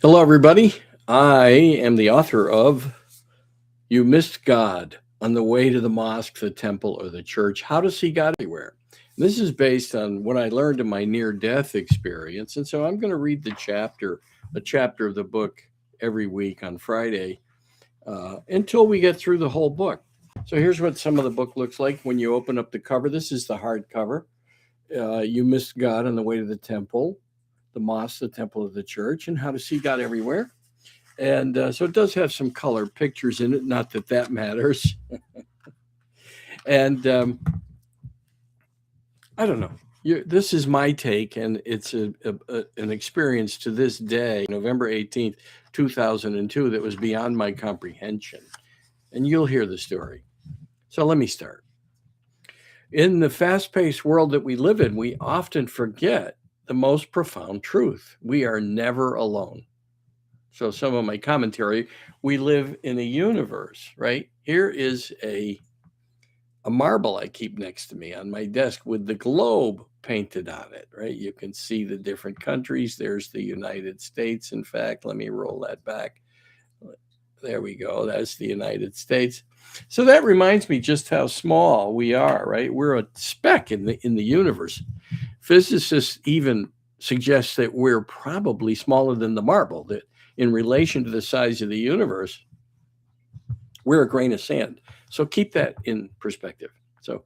Hello, everybody. I am the author of You Missed God on the Way to the Mosque, the Temple, or the Church How to See God Everywhere. This is based on what I learned in my near death experience. And so I'm going to read a chapter of the book every week on Friday until we get through the whole book. So here's what some of the book looks like when you open up the cover. This is the hardcover. You Missed God on the Way to the Temple, the Mosque, the Temple, of the Church, and How to See God Everywhere. And so it does have some color pictures in it, not that that matters. And I don't know. This is my take, and it's an experience to this day, November 18th, 2002, that was beyond my comprehension. And you'll hear the story. So let me start. In the fast-paced world that we live in, we often forget the most profound truth. We are never alone. So some of my commentary, we live in a universe, right? Here is a marble I keep next to me on my desk with the globe painted on it, right? You can see the different countries. There's the United States. In fact, let me roll that back. There we go. That's the United States. So that reminds me just how small we are, right? We're a speck in the universe. Physicists even suggest that we're probably smaller than the marble, that in relation to the size of the universe, we're a grain of sand. So keep that in perspective. So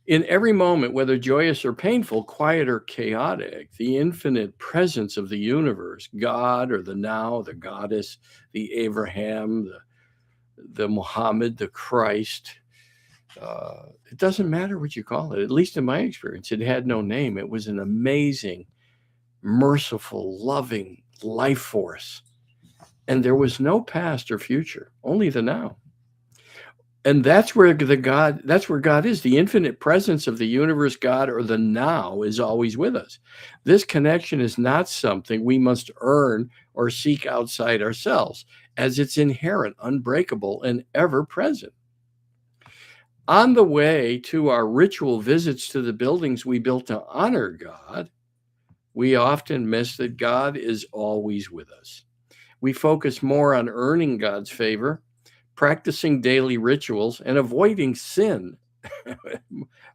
in every moment, whether joyous or painful, quiet or chaotic, the infinite presence of the universe, God or the now, the goddess, the Abraham, the Muhammad, the Christ, it doesn't matter what you call it. At least in my experience, it had no name. It was an amazing, merciful, loving life force. And there was no past or future, only the now. And that's where God is. The infinite presence of the universe, God, or the now is always with us. This connection is not something we must earn or seek outside ourselves, as it's inherent, unbreakable, and ever present. On the way to our ritual visits to the buildings we built to honor God, we often miss that God is always with us. We focus more on earning God's favor, practicing daily rituals, and avoiding sin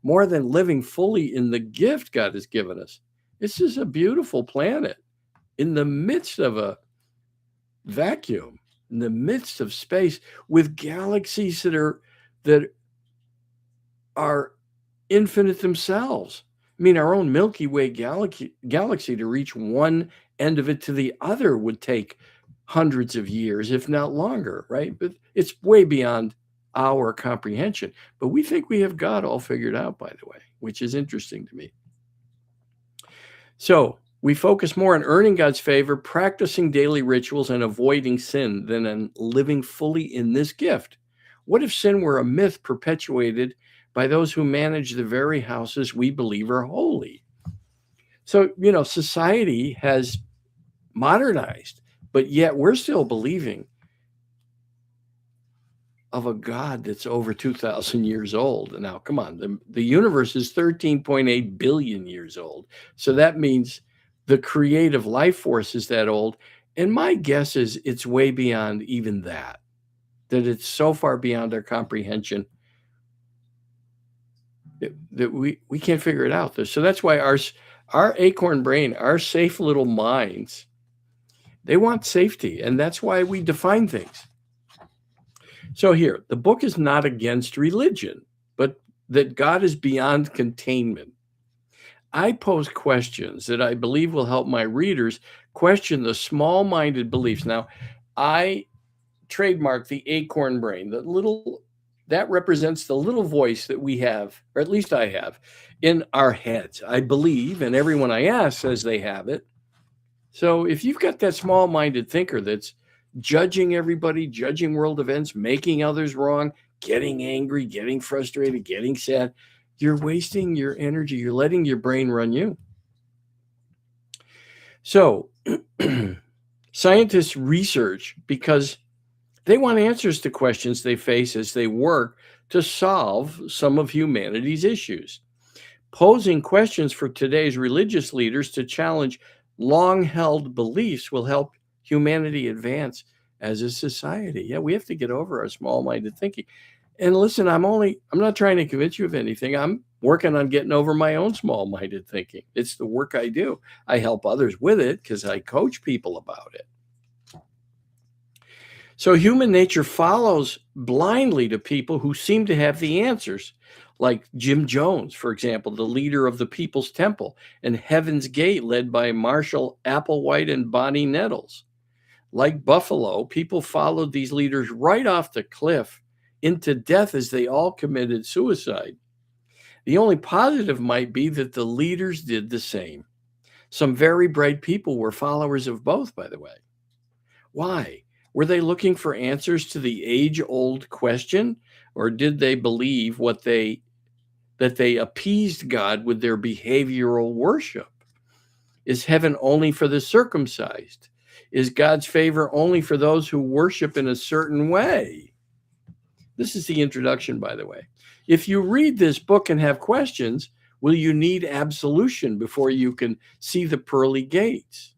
more than living fully in the gift God has given us. This is a beautiful planet in the midst of a vacuum, in the midst of space, with galaxies that are infinite themselves. I mean, our own Milky Way galaxy, to reach one end of it to the other would take hundreds of years, if not longer, right? But it's way beyond our comprehension. But we think we have God all figured out, by the way, which is interesting to me. So we focus more on earning God's favor, practicing daily rituals, and avoiding sin than on living fully in this gift. What if sin were a myth perpetuated by those who manage the very houses we believe are holy? So, society has modernized, but yet we're still believing of a God that's over 2,000 years old. Now, come on, the universe is 13.8 billion years old. So that means the creative life force is that old. And my guess is it's way beyond even that it's so far beyond our comprehension that we can't figure it out. So that's why our acorn brain, our safe little minds, they want safety, and that's why we define things. So here, the book is not against religion, but that God is beyond containment. I pose questions that I believe will help my readers question the small-minded beliefs. Now, I trademark the acorn brain, that represents the little voice that we have, or at least I have, in our heads. I believe, and everyone I ask says they have it. So if you've got that small-minded thinker that's judging everybody, judging world events, making others wrong, getting angry, getting frustrated, getting sad, you're wasting your energy. You're letting your brain run you. So scientists research because they want answers to questions they face as they work to solve some of humanity's issues. Posing questions for today's religious leaders to challenge long-held beliefs will help humanity advance as a society. Yeah, we have to get over our small-minded thinking. And listen, I'm not trying to convince you of anything. I'm working on getting over my own small-minded thinking. It's the work I do. I help others with it because I coach people about it. So human nature follows blindly to people who seem to have the answers, like Jim Jones, for example, the leader of the People's Temple, and Heaven's Gate, led by Marshall Applewhite and Bonnie Nettles. Like Buffalo, people followed these leaders right off the cliff into death as they all committed suicide. The only positive might be that the leaders did the same. Some very bright people were followers of both, by the way. Why? Were they looking for answers to the age-old question, or did they believe that they appeased God with their behavioral worship? Is heaven only for the circumcised? Is God's favor only for those who worship in a certain way? This is the introduction, by the way. If you read this book and have questions, will you need absolution before you can see the pearly gates?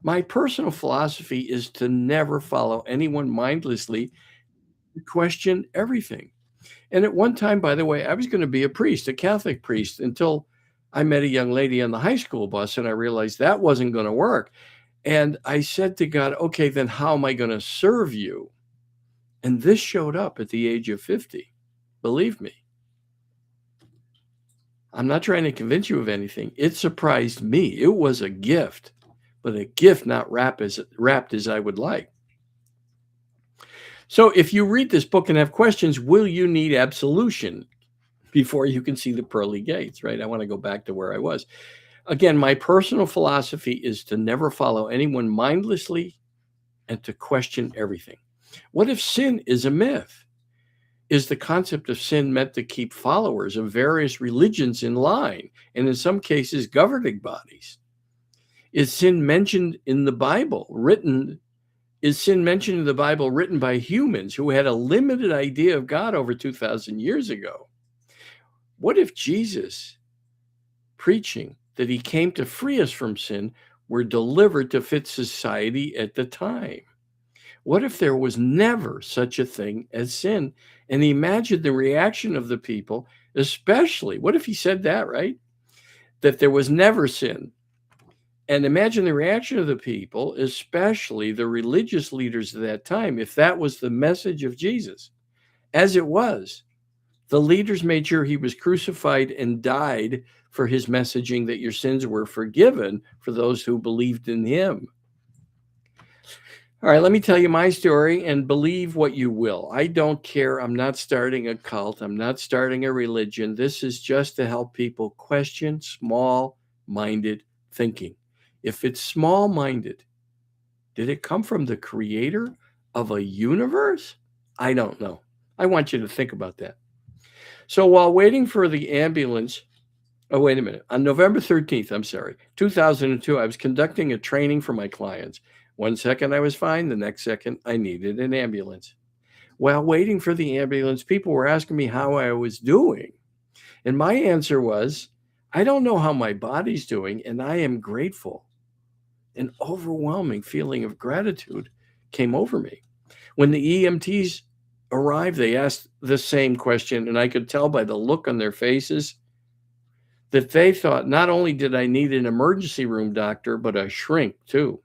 My personal philosophy is to never follow anyone mindlessly, to question everything. And at one time, by the way, I was going to be a priest, a Catholic priest, until I met a young lady on the high school bus and I realized that wasn't going to work. And I said to God, okay, then how am I going to serve you? And this showed up at the age of 50. Believe me. I'm not trying to convince you of anything. It surprised me. It was a gift, but a gift not wrapped as I would like. So if you read this book and have questions, will you need absolution before you can see the pearly gates, right? I want to go back to where I was. Again, my personal philosophy is to never follow anyone mindlessly and to question everything. What if sin is a myth? Is the concept of sin meant to keep followers of various religions in line, and in some cases, governing bodies? Is sin mentioned in the Bible, written by humans who had a limited idea of God over 2,000 years ago? What if Jesus preaching that he came to free us from sin were delivered to fit society at the time? What if there was never such a thing as sin? And imagine the reaction of the people, especially, what if he said that, right? That there was never sin. And imagine the reaction of the people, especially the religious leaders of that time, if that was the message of Jesus. As it was, the leaders made sure he was crucified and died for his messaging that your sins were forgiven for those who believed in him. All right, let me tell you my story, and believe what you will. I don't care. I'm not starting a cult. I'm not starting a religion. This is just to help people question small-minded thinking. If it's small-minded, did it come from the creator of a universe? I don't know. I want you to think about that. So while waiting for the ambulance, oh, wait a minute. On November 13th, 2002, I was conducting a training for my clients. 1 second I was fine, the next second I needed an ambulance. While waiting for the ambulance, people were asking me how I was doing. And my answer was, I don't know how my body's doing, and I am grateful. An overwhelming feeling of gratitude came over me. When the EMTs arrived, they asked the same question, and I could tell by the look on their faces that they thought not only did I need an emergency room doctor, but a shrink too.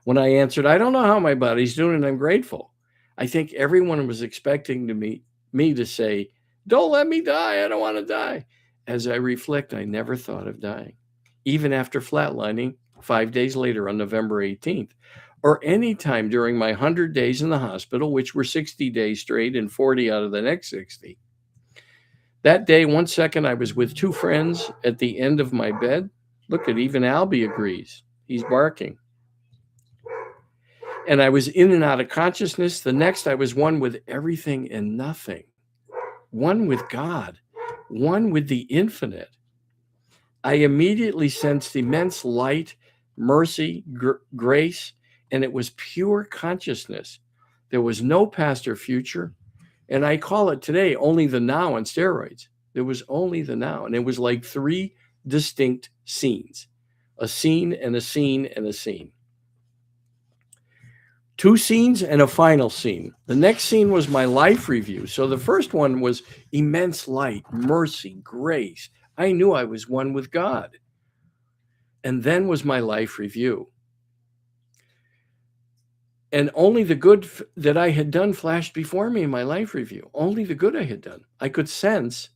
When I answered, I don't know how my body's doing, and I'm grateful, I think everyone was expecting me to say, don't let me die, I don't want to die. As I reflect, I never thought of dying, even after flatlining 5 days later on November 18th, or any time during my 100 days in the hospital, which were 60 days straight and 40 out of the next 60. That day, 1 second, I was with two friends at the end of my bed. Look at, even Albie agrees. He's barking. And I was in and out of consciousness. The next, I was one with everything and nothing, one with God, one with the infinite. I immediately sensed immense light, mercy, grace, and it was pure consciousness. There was no past or future. And I call it today only the now on steroids. There was only the now. And it was like three distinct scenes, a scene and a scene and a scene. 2 scenes and a final scene. The next scene was my life review. So the first one was immense light, mercy, grace. I knew I was one with God. And then was my life review. And only the good that I had done flashed before me in my life review. Only the good I had done. I could sense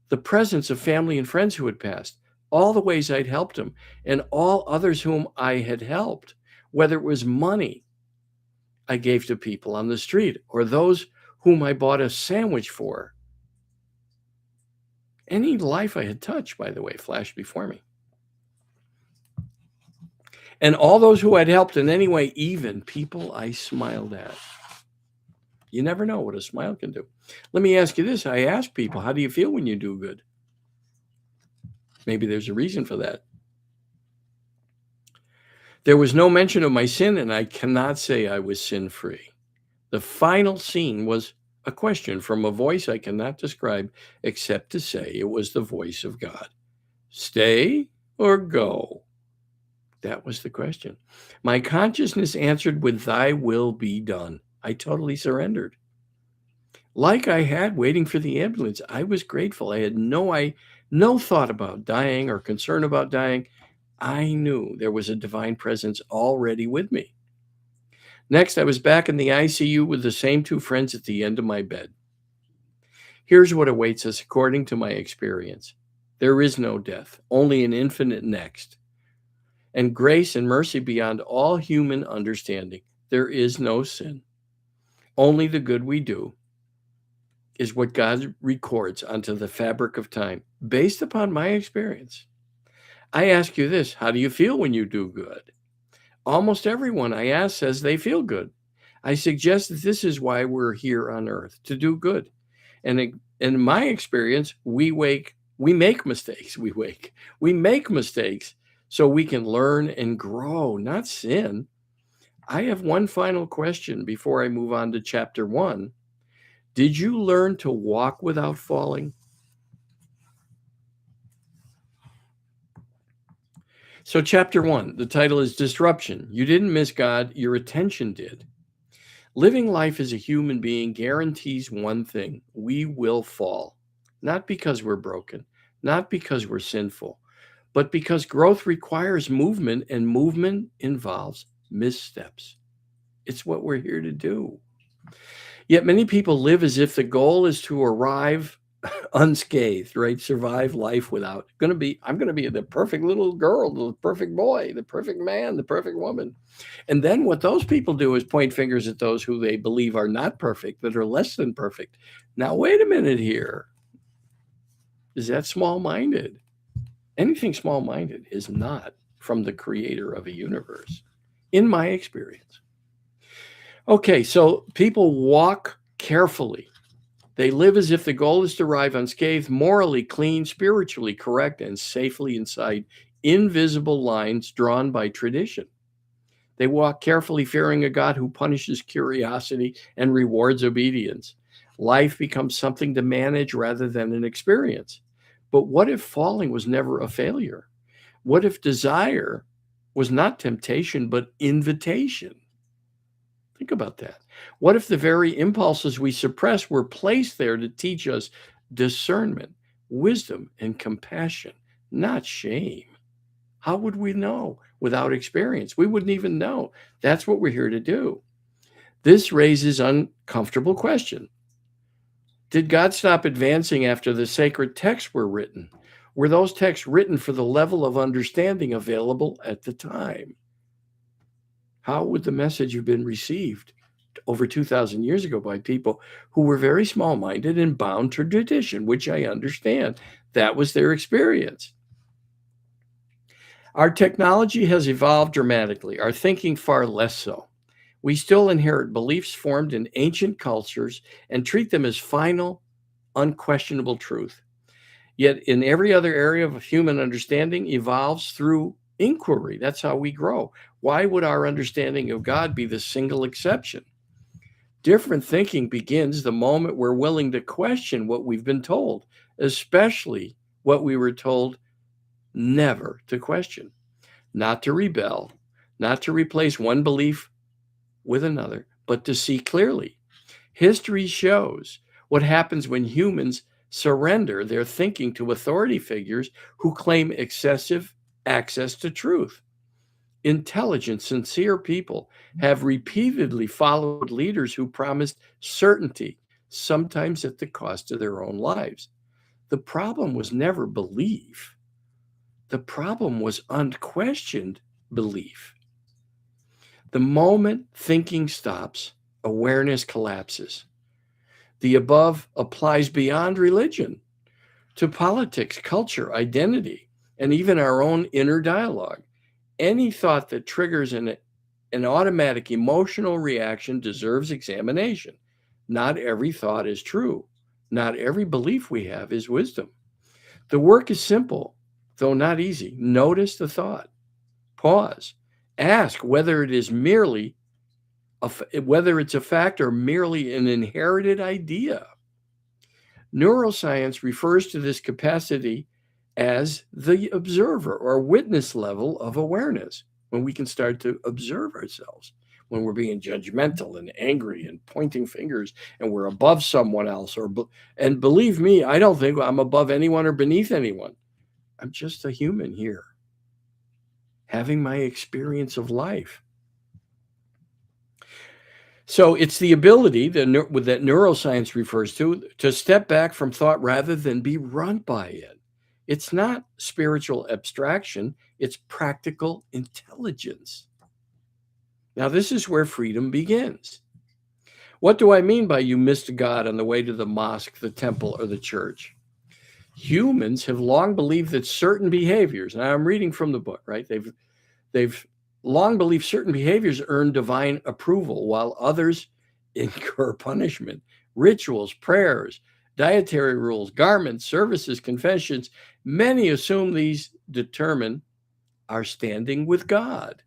the presence of family and friends who had passed, all the ways I'd helped them, and all others whom I had helped, whether it was money I gave to people on the street or those whom I bought a sandwich for. Any life I had touched, by the way, flashed before me. And all those who I'd helped in any way, even people I smiled at. You never know what a smile can do. Let me ask you this. I ask people, how do you feel when you do good? Maybe there's a reason for that. There was no mention of my sin, and I cannot say I was sin-free. The final scene was a question from a voice I cannot describe except to say it was the voice of God. Stay or go? That was the question. My consciousness answered with thy will be done. I totally surrendered. Like I had waiting for the ambulance, I was grateful. I had no thought about dying or concern about dying. I knew there was a divine presence already with me. Next, I was back in the ICU with the same 2 friends at the end of my bed. Here's what awaits us according to my experience. There is no death, only an infinite next. And grace and mercy beyond all human understanding. There is no sin. Only the good we do is what God records onto the fabric of time, based upon my experience. I ask you this, how do you feel when you do good? Almost everyone I ask says they feel good. I suggest that this is why we're here on earth, to do good. And in my experience, we make mistakes. We make mistakes so we can learn and grow, not sin. I have one final question before I move on to chapter 1. Did you learn to walk without falling? So chapter 1, the title is Disruption. You didn't miss God, your attention did. Living life as a human being guarantees one thing: we will fall. Not because we're broken, not because we're sinful, but because growth requires movement, and movement involves missteps. It's what we're here to do. Yet many people live as if the goal is to arrive unscathed, right? Survive life without I'm going to be the perfect little girl, the perfect boy, the perfect man, the perfect woman. And then what those people do is point fingers at those who they believe are not perfect, that are less than perfect. Now, wait a minute here. Is that small-minded? Anything small-minded is not from the creator of a universe, in my experience. Okay, so people walk carefully. They live as if the goal is to arrive unscathed, morally clean, spiritually correct, and safely inside invisible lines drawn by tradition. They walk carefully, fearing a God who punishes curiosity and rewards obedience. Life becomes something to manage rather than an experience. But what if falling was never a failure? What if desire was not temptation, but invitation? Think about that. What if the very impulses we suppress were placed there to teach us discernment, wisdom, and compassion, not shame? How would we know without experience? We wouldn't even know. That's what we're here to do. This raises uncomfortable question. Did God stop advancing after the sacred texts were written? Were those texts written for the level of understanding available at the time? How would the message have been received over 2,000 years ago by people who were very small-minded and bound to tradition, which I understand? That was their experience. Our technology has evolved dramatically, our thinking far less so. We still inherit beliefs formed in ancient cultures and treat them as final, unquestionable truth. Yet in every other area of human understanding evolves through inquiry. That's how we grow. Why would our understanding of God be the single exception? Different thinking begins the moment we're willing to question what we've been told, especially what we were told never to question, not to rebel, not to replace one belief with another, but to see clearly. History shows what happens when humans surrender their thinking to authority figures who claim excessive access to truth. Intelligent, sincere people have repeatedly followed leaders who promised certainty, sometimes at the cost of their own lives. The problem was never belief. The problem was unquestioned belief. The moment thinking stops, awareness collapses. The above applies beyond religion to politics, culture, identity, and even our own inner dialogue. Any thought that triggers an automatic emotional reaction deserves examination. Not every thought is true. Not every belief we have is wisdom. The work is simple, though not easy. Notice the thought. Pause. Ask whether it is merely whether it's a fact or merely an inherited idea. Neuroscience refers to this capacity as the observer or witness level of awareness, when we can start to observe ourselves, when we're being judgmental and angry and pointing fingers and we're above someone else. And believe me, I don't think I'm above anyone or beneath anyone. I'm just a human here, having my experience of life. So it's the ability that neuroscience refers to step back from thought rather than be run by it. It's not spiritual abstraction, it's practical intelligence. Now, this is where freedom begins. What do I mean by you missed God on the way to the mosque, the temple, or the church? Humans have long believed that certain behaviors, and I'm reading from the book, right? They've long believed certain behaviors earn divine approval while others incur punishment. Rituals, prayers, dietary rules, garments, services, confessions, many assume these determine our standing with God,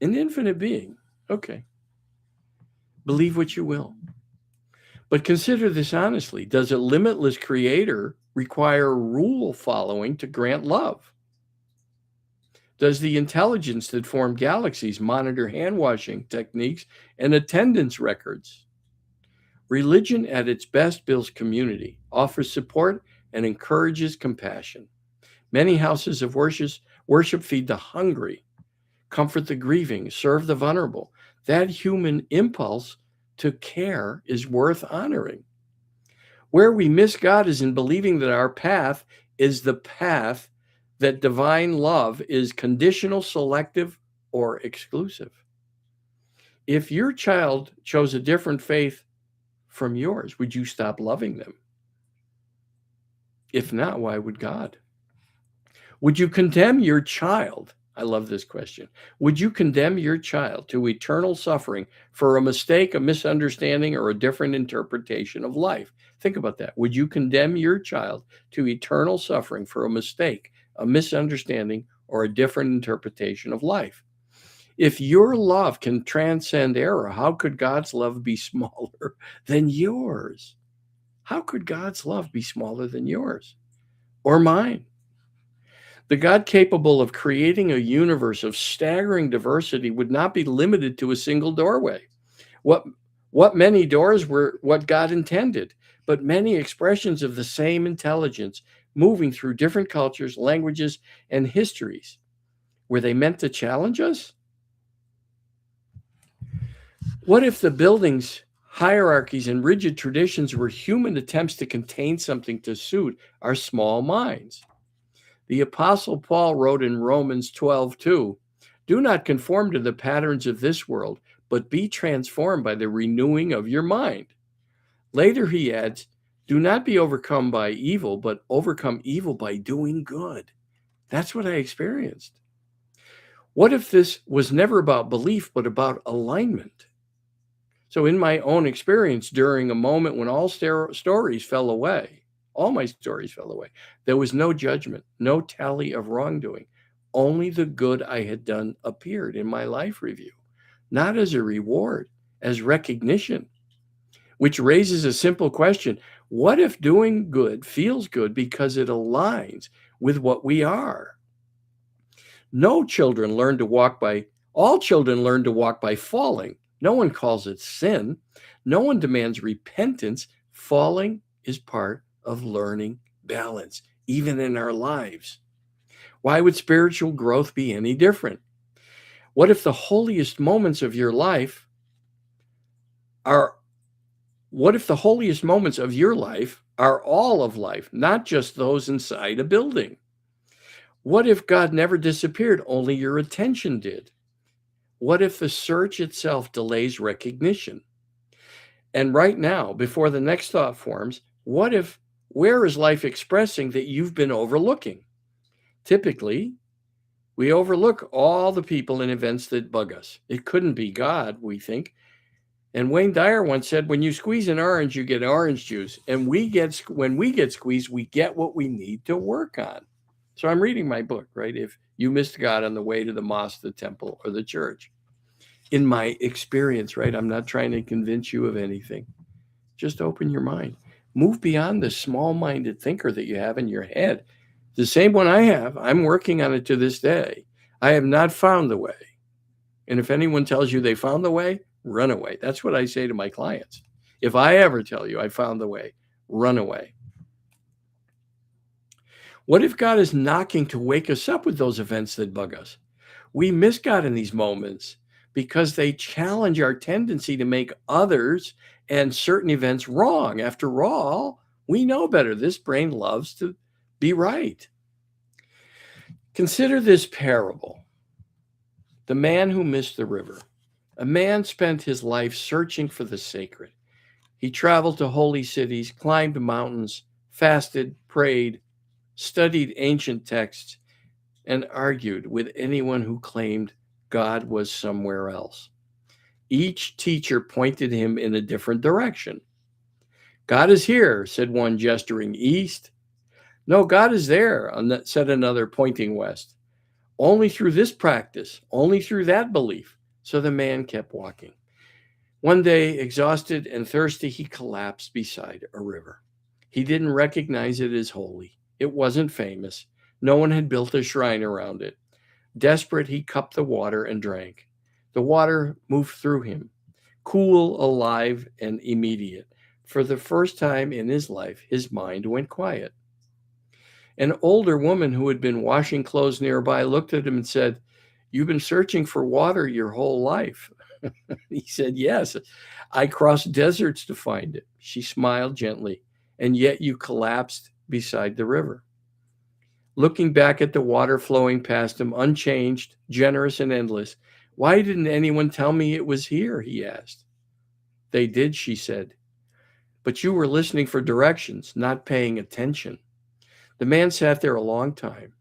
an infinite being. Okay. Believe what you will. But consider this honestly. Does a limitless creator require rule following to grant love? Does the intelligence that formed galaxies monitor hand washing techniques and attendance records? Religion at its best builds community, offers support, and encourages compassion. Many houses of worship feed the hungry, comfort the grieving, serve the vulnerable. That human impulse to care is worth honoring. Where we miss God is in believing that our path is the path that divine love is conditional, selective, or exclusive. If your child chose a different faith from yours, would you stop loving them? If not, why would God? Would you condemn your child? I love this question. Would you condemn your child to eternal suffering for a mistake, a misunderstanding, or a different interpretation of life? Think about that. Would you condemn your child to eternal suffering for a mistake, a misunderstanding, or a different interpretation of life? If your love can transcend error, how could God's love be smaller than yours? How could God's love be smaller than yours or mine? The God capable of creating a universe of staggering diversity would not be limited to a single doorway. What many doors were what God intended, but many expressions of the same intelligence moving through different cultures, languages, and histories. Were they meant to challenge us? What if the buildings, hierarchies, and rigid traditions were human attempts to contain something to suit our small minds? The Apostle Paul wrote in Romans 12:2, "Do not conform to the patterns of this world, but be transformed by the renewing of your mind." Later he adds, "Do not be overcome by evil, but overcome evil by doing good." That's what I experienced. What if this was never about belief, but about alignment? So in my own experience, during a moment when all stories fell away, all my stories fell away, there was no judgment, no tally of wrongdoing. Only the good I had done appeared in my life review, not as a reward, as recognition, which raises a simple question. What if doing good feels good because it aligns with what we are? All children learn to walk by falling, No one calls it sin. No one demands repentance. Falling is part of learning balance, even in our lives. Why would spiritual growth be any different? What if the holiest moments of your life are what if the holiest moments of your life are all of life, not just those inside a building? What if God never disappeared, only your attention did? What if the search itself delays recognition? And right now, before the next thought forms, where is life expressing that you've been overlooking? Typically, we overlook all the people and events that bug us. It couldn't be God, we think. And Wayne Dyer once said, when you squeeze an orange, you get orange juice. And when we get squeezed, we get what we need to work on. So I'm reading my book, right? If you missed God on the way to the mosque, the temple, or the church, in my experience, right? I'm not trying to convince you of anything. Just open your mind. Move beyond the small-minded thinker that you have in your head. The same one I have. I'm working on it to this day. I have not found the way. And if anyone tells you they found the way, run away. That's what I say to my clients. If I ever tell you I found the way, run away. What if God is knocking to wake us up with those events that bug us? We miss God in these moments because they challenge our tendency to make others and certain events wrong. After all, we know better. This brain loves to be right. Consider this parable. The man who missed the river. A man spent his life searching for the sacred. He traveled to holy cities, climbed mountains, fasted, prayed, studied ancient texts, and argued with anyone who claimed God was somewhere else. Each teacher pointed him in a different direction. God is here, said one, gesturing east. No, God is there, said another, pointing west. Only through this practice, only through that belief. So the man kept walking. One day, exhausted and thirsty, he collapsed beside a river. He didn't recognize it as holy. It wasn't famous. No one had built a shrine around it. Desperate, he cupped the water and drank. The water moved through him, cool, alive, and immediate. For the first time in his life, his mind went quiet. An older woman who had been washing clothes nearby looked at him and said, "You've been searching for water your whole life." He said, "Yes, I crossed deserts to find it." She smiled gently. "And yet you collapsed beside the river." Looking back at the water flowing past him, unchanged, generous, and endless, "Why didn't anyone tell me it was here?" he asked. "They did," she said. "But you were listening for directions, not paying attention." The man sat there a long time.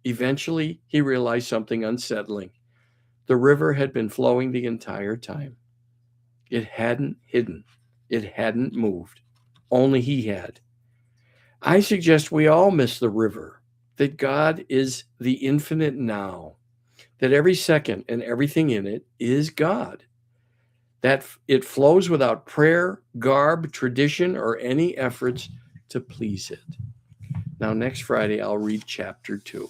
Eventually, he realized something unsettling. The river had been flowing the entire time. It hadn't hidden. It hadn't moved. Only he had. I suggest we all miss the river, that God is the infinite now, that every second and everything in it is God, that it flows without prayer, garb, tradition, or any efforts to please it. Now, next Friday, I'll read chapter 2.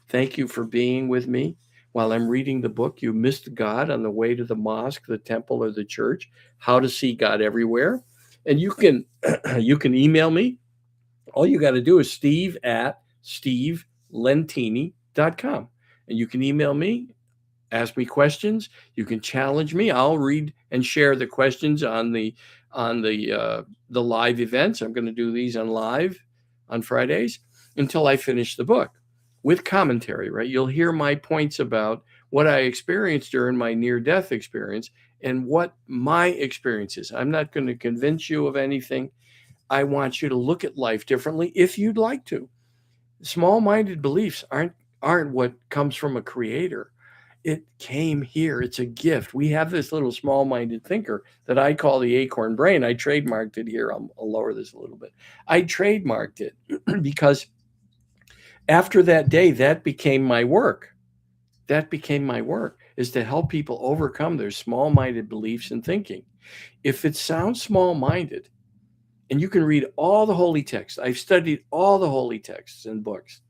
Thank you for being with me. While I'm reading the book, You Missed God on the Way to the Mosque, the Temple, or the Church, How to See God Everywhere. And you can email me. All you got to do is steve@stevelentini.com. And you can email me, ask me questions. You can challenge me. I'll read and share the questions on the live events. I'm going to do these on live on Fridays until I finish the book with commentary, right? You'll hear my points about what I experienced during my near-death experience and what my experience is. I'm not going to convince you of anything. I want you to look at life differently if you'd like to. Small-minded beliefs aren't what comes from a creator. It came here. It's a gift. We have this little small-minded thinker that I call the acorn brain. I trademarked it here. I'll lower this a little bit. I trademarked it because after that day, that became my work. That became my work, is to help people overcome their small-minded beliefs and thinking. If it sounds small-minded, and you can read all the holy texts, I've studied all the holy texts and books,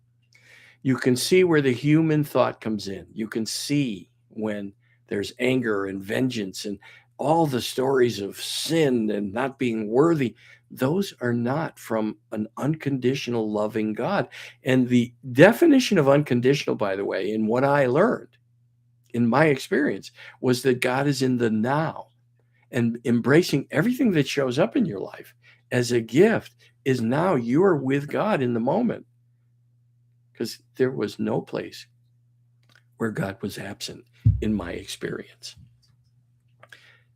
you can see where the human thought comes in. You can see when there's anger and vengeance and all the stories of sin and not being worthy, those are not from an unconditional loving God. And the definition of unconditional, by the way, in what I learned in my experience, was that God is in the now, and embracing everything that shows up in your life as a gift is now you're with God in the moment, because there was no place where God was absent in my experience.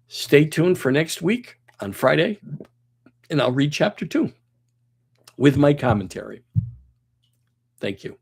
Stay tuned for next week on Friday, and I'll read chapter 2 with my commentary. Thank you.